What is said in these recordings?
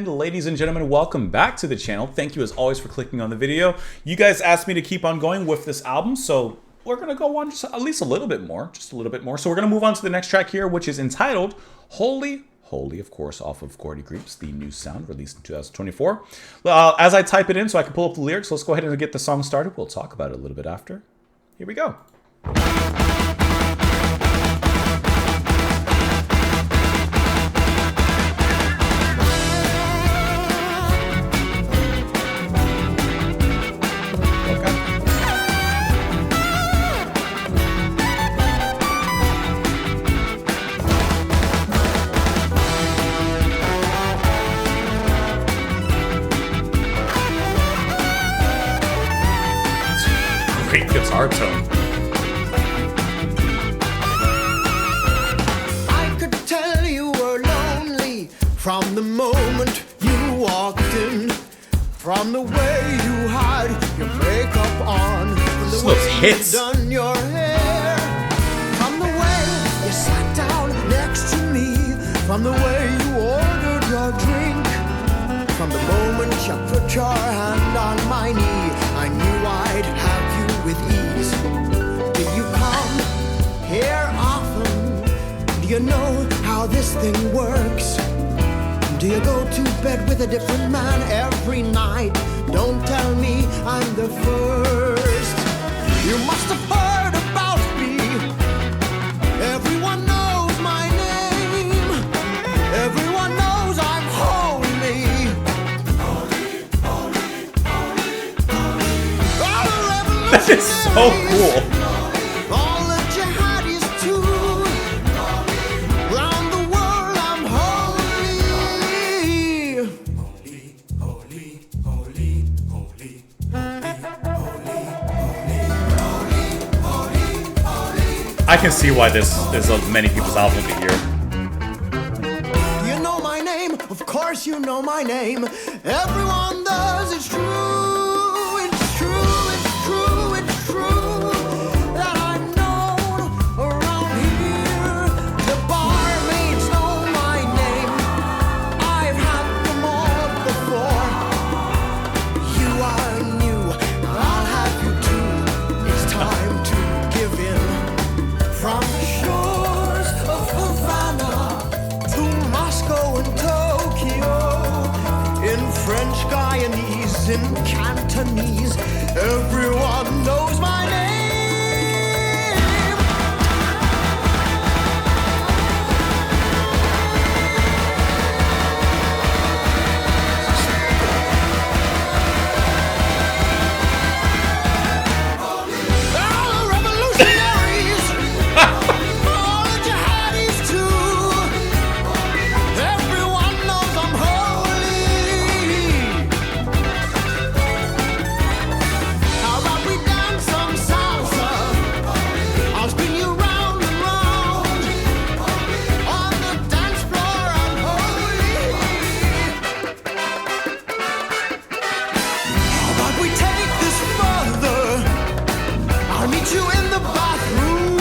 And ladies and gentlemen, welcome back to the channel. Thank you as always for clicking on the video. You guys asked me to keep on going with this album, so we're gonna go on just at least a little bit more, So we're gonna move on to the next track here, which is entitled Holy, of course, off of Geordie Greep's The New Sound, released in 2024. As I type it in so I can pull up the lyrics, let's go ahead and get the song started. We'll talk about it a little bit after. Here we go. Great guitar tone. I could tell you were lonely from the moment you walked in, from the way you had your makeup on, from the way you done your hair, from the way you sat down next to me, from the way you ordered your drink, from the moment you put your hand on my knee. I knew I'd have you with ease. Do you come here often? Do you know how this thing works? Do you go to bed with a different man every night? Don't tell me I'm the first. You must have heard about me. Everyone knows my name. Everyone knows I'm holy. That is so cool. All the jihadis too. Round the world I'm holy. I can see why this is many people's album of the year. Do you know my name? Of course you know my name. Everyone does. It's true. French Guyanese, in Cantonese, everyone knows my name. All the revolutionaries, all the jihadis too. Everyone knows I'm holy. How about we dance some salsa? I'll spin you round and round. On the dance floor I'm holy. How about we take this further? I'll meet you in the bathroom.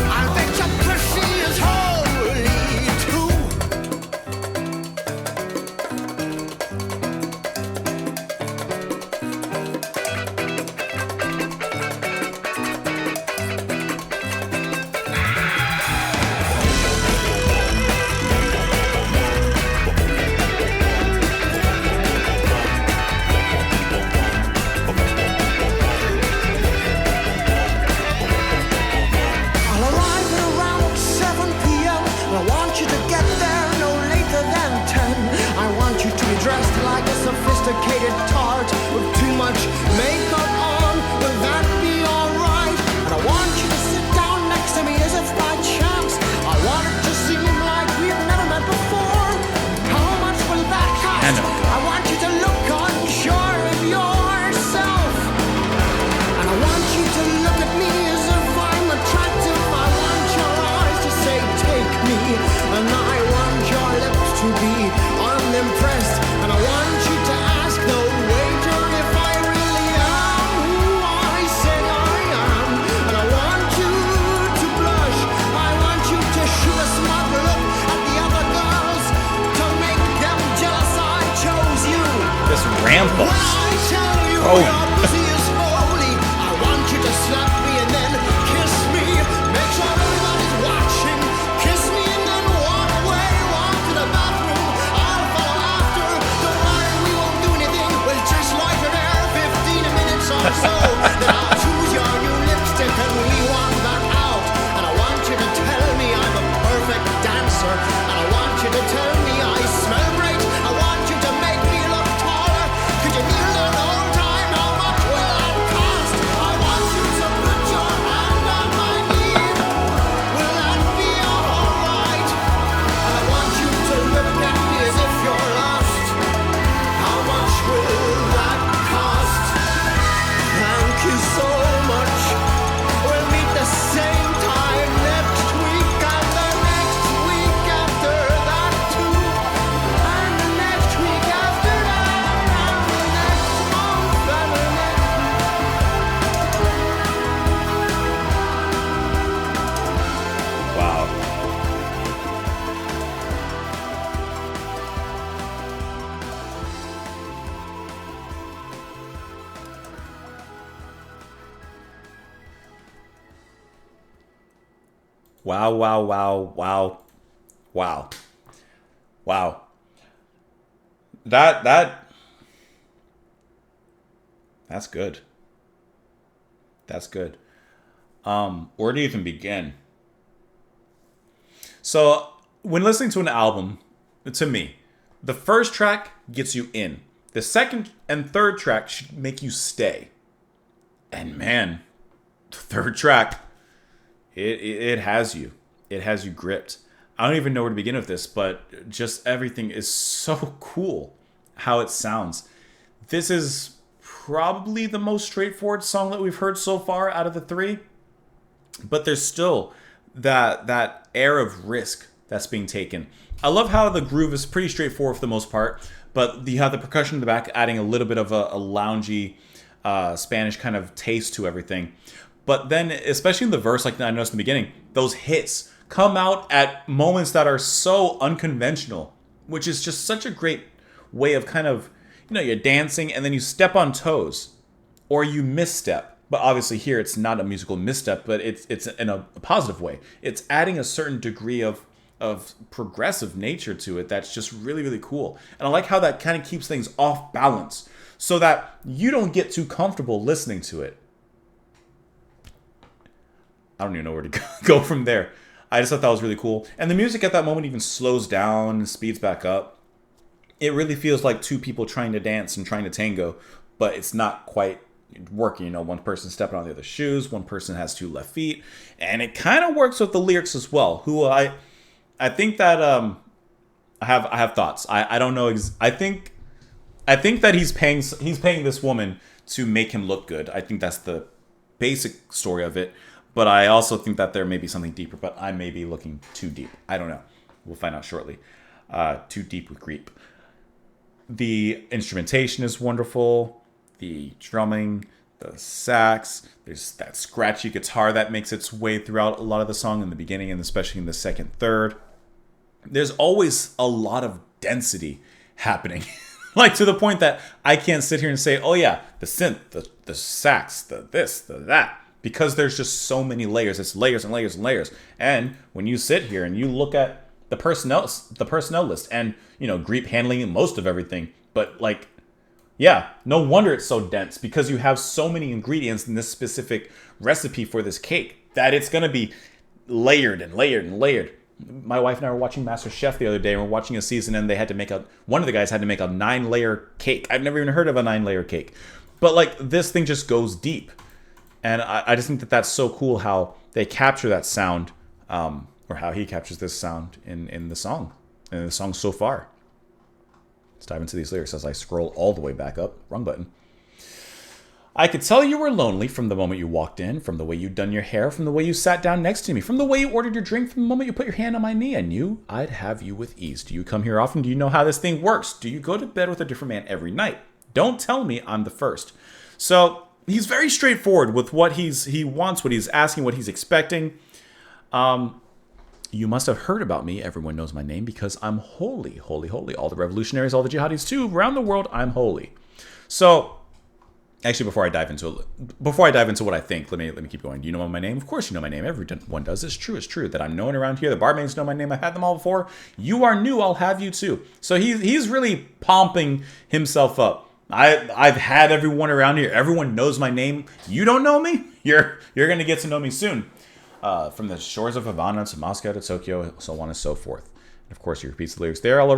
I bet your pussy is holy too. I'll arrive at around 7 p.m. and I want you to get there no later than 10. I want you to be dressed like a sophisticated tart with too much makeup on. Will that be alright? And I want you to sit down next to me as if by chance. I want it to seem like we've never met before. How much will that cost? I want you to look unsure of yourself. And I want you to look at me as if I'm attractive. I want your eyes to say, take me. And I want your lips to be unimpressed. And I want you to ask the waiter if I really am who I say I am. And I want you to blush. I want you to shoot a smug look at the other girls to make them jealous. Oh. I want you to slap me and then kiss me. Make sure everybody's watching. Kiss me and then walk away. Walk to the bathroom. I'll follow after. Don't worry, we won't do anything. We'll just loiter there 15 minutes or so. Then I'll choose your new lipstick and we walk back out. And I want you to tell me I'm a perfect dancer. And I want you to tell me I smell great. I want you to make me look taller. Could you kneel down the whole time? How much will that cost? I want you to put your hand on my knee. Will that be alright? And I want you to look at me as if you're lost. How much will that cost? Thank you so much. We'll meet the same time next week and the next week after that too. And the next week after that and the next month and the next. Wow. Wow, wow, wow, wow, wow, wow. That's good. That's good. Where do you even begin? So, when listening to an album, to me, the first track gets you in. The second and third track should make you stay. And man, the third track, it has you. It has you gripped. I don't even know where to begin with this, but just everything is so cool how it sounds. This is probably the most straightforward song that we've heard so far out of the three, but there's still that air of risk that's being taken. I love how the groove is pretty straightforward for the most part, but you have the percussion in the back adding a little bit of a loungy Spanish kind of taste to everything. But then, especially in the verse, like I noticed in the beginning, those hits come out at moments that are so unconventional, which is just such a great way of kind of, you're dancing and then you step on toes or you misstep. But obviously here it's not a musical misstep, but it's in a positive way. It's adding a certain degree of progressive nature to it that's just really, really cool. And I like how that kind of keeps things off balance so that you don't get too comfortable listening to it. I don't even know where to go from there. I just thought that was really cool. And the music at that moment even slows down and speeds back up. It really feels like two people trying to dance and trying to tango, but it's not quite working. One person stepping on the other's shoes, one person has two left feet, and it kind of works with the lyrics as well. Who I think that I have thoughts. I don't know. I think that he's paying this woman to make him look good. I think that's the basic story of it. But I also think that there may be something deeper, but I may be looking too deep. I don't know. We'll find out shortly. Too deep with Greep. The instrumentation is wonderful. The drumming, the sax, there's that scratchy guitar that makes its way throughout a lot of the song in the beginning and especially in the second, third. There's always a lot of density happening. Like to the point that I can't sit here and say, oh yeah, the synth, the sax, the this, the that. Because there's just so many layers. It's layers and layers and layers. And when you sit here and you look at the personnel list and, Greep handling most of everything. But no wonder it's so dense because you have so many ingredients in this specific recipe for this cake that it's going to be layered and layered and layered. My wife and I were watching Master Chef the other day and we're watching a season and they had to make one of the guys had to make a 9-layer cake. I've never even heard of a 9-layer cake. But this thing just goes deep. And I just think that that's so cool how they capture that sound, or how he captures this sound in the song so far. Let's dive into these lyrics as I scroll all the way back up. Wrong button. I could tell you were lonely from the moment you walked in, from the way you'd done your hair, from the way you sat down next to me, from the way you ordered your drink, from the moment you put your hand on my knee. I knew I'd have you with ease. Do you come here often? Do you know how this thing works? Do you go to bed with a different man every night? Don't tell me I'm the first. So he's very straightforward with what he wants, what he's asking, what he's expecting. You must have heard about me. Everyone knows my name because I'm holy, holy, holy. All the revolutionaries, all the jihadis too. Around the world, I'm holy. So, actually, before I dive into what I think, let me keep going. Do you know my name? Of course, you know my name. Everyone does. It's true that I'm known around here. The barmaids know my name. I've had them all before. You are new. I'll have you too. So he's really pumping himself up. I've had everyone around here. Everyone knows my name. You don't know me? You're gonna get to know me soon. From the shores of Havana to Moscow to Tokyo, so on and so forth. And of course, he repeats the lyrics there. I'll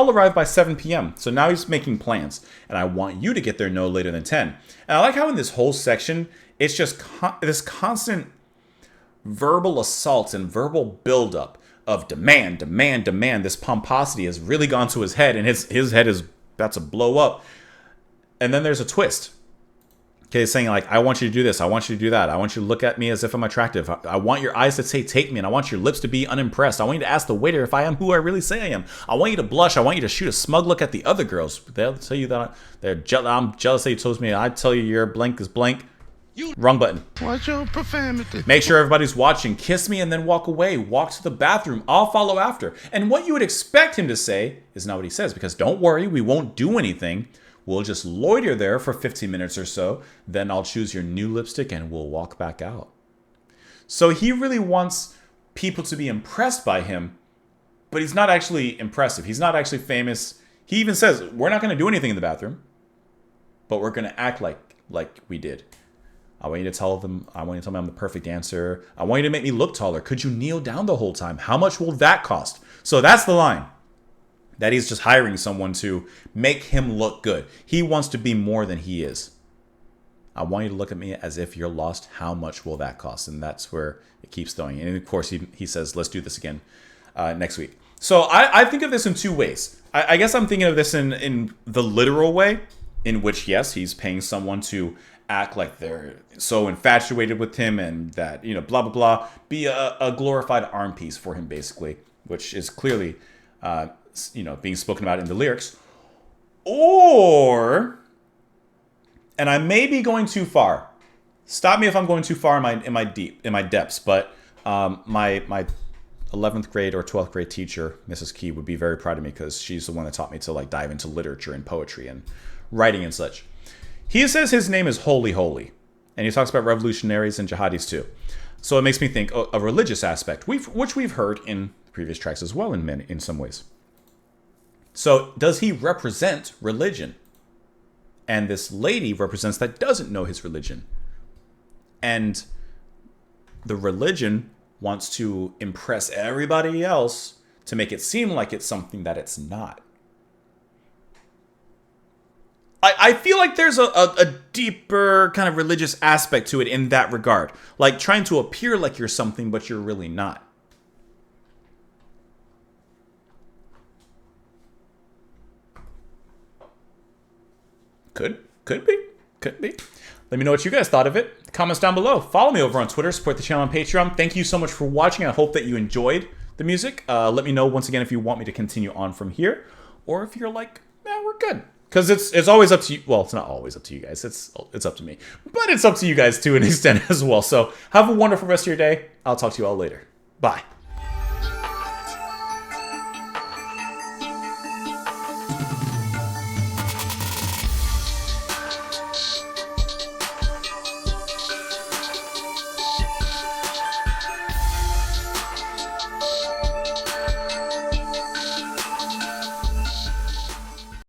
arrive by 7 p.m. So now he's making plans, and I want you to get there no later than 10. And I like how in this whole section, it's just this constant verbal assaults and verbal buildup of demand. This pomposity has really gone to his head, and his head is about to blow up. And then there's a twist. Okay, saying like, I want you to do this. I want you to do that. I want you to look at me as if I'm attractive. I want your eyes to say, take me. And I want your lips to be unimpressed. I want you to ask the waiter if I am who I really say I am. I want you to blush. I want you to shoot a smug look at the other girls. They'll tell you that I'm jealous that you told me. I tell you your blank is blank. Wrong button. Watch your profanity. Make sure everybody's watching. Kiss me and then walk away. Walk to the bathroom. I'll follow after. And what you would expect him to say is not what he says. Because don't worry, we won't do anything. We'll just loiter there for 15 minutes or so. Then I'll choose your new lipstick and we'll walk back out. So he really wants people to be impressed by him, but he's not actually impressive. He's not actually famous. He even says, we're not going to do anything in the bathroom, but we're going to act like we did. I want you to tell me I'm the perfect dancer. I want you to make me look taller. Could you kneel down the whole time? How much will that cost? So that's the line. That he's just hiring someone to make him look good. He wants to be more than he is. I want you to look at me as if you're lost. How much will that cost? And that's where it keeps going. And of course, he says, let's do this again next week. So I think of this in two ways. I guess I'm thinking of this in the literal way, in which, yes, he's paying someone to act like they're so infatuated with him and that, blah, blah, blah, be a glorified arm piece for him, basically, which is clearly being spoken about in the lyrics. Or, and I may be going too far. Stop me if I'm going too far in my depths. But my 11th grade or 12th grade teacher, Mrs. Key, would be very proud of me because she's the one that taught me to dive into literature and poetry and writing and such. He says his name is Holy Holy, and he talks about revolutionaries and jihadis too. So it makes me think a religious aspect, which we've heard in previous tracks as well in some ways. So does he represent religion? And this lady represents that doesn't know his religion. And the religion wants to impress everybody else to make it seem like it's something that it's not. I feel like there's a deeper kind of religious aspect to it in that regard. Like trying to appear like you're something, but you're really not. Could be. Let me know what you guys thought of it. Comments down below. Follow me over on Twitter. Support the channel on Patreon. Thank you so much for watching. I hope that you enjoyed the music. Let me know once again if you want me to continue on from here, or if you're like, we're good. Because it's always up to you. Well, it's not always up to you guys. It's up to me. But it's up to you guys to an extent as well. So have a wonderful rest of your day. I'll talk to you all later. Bye.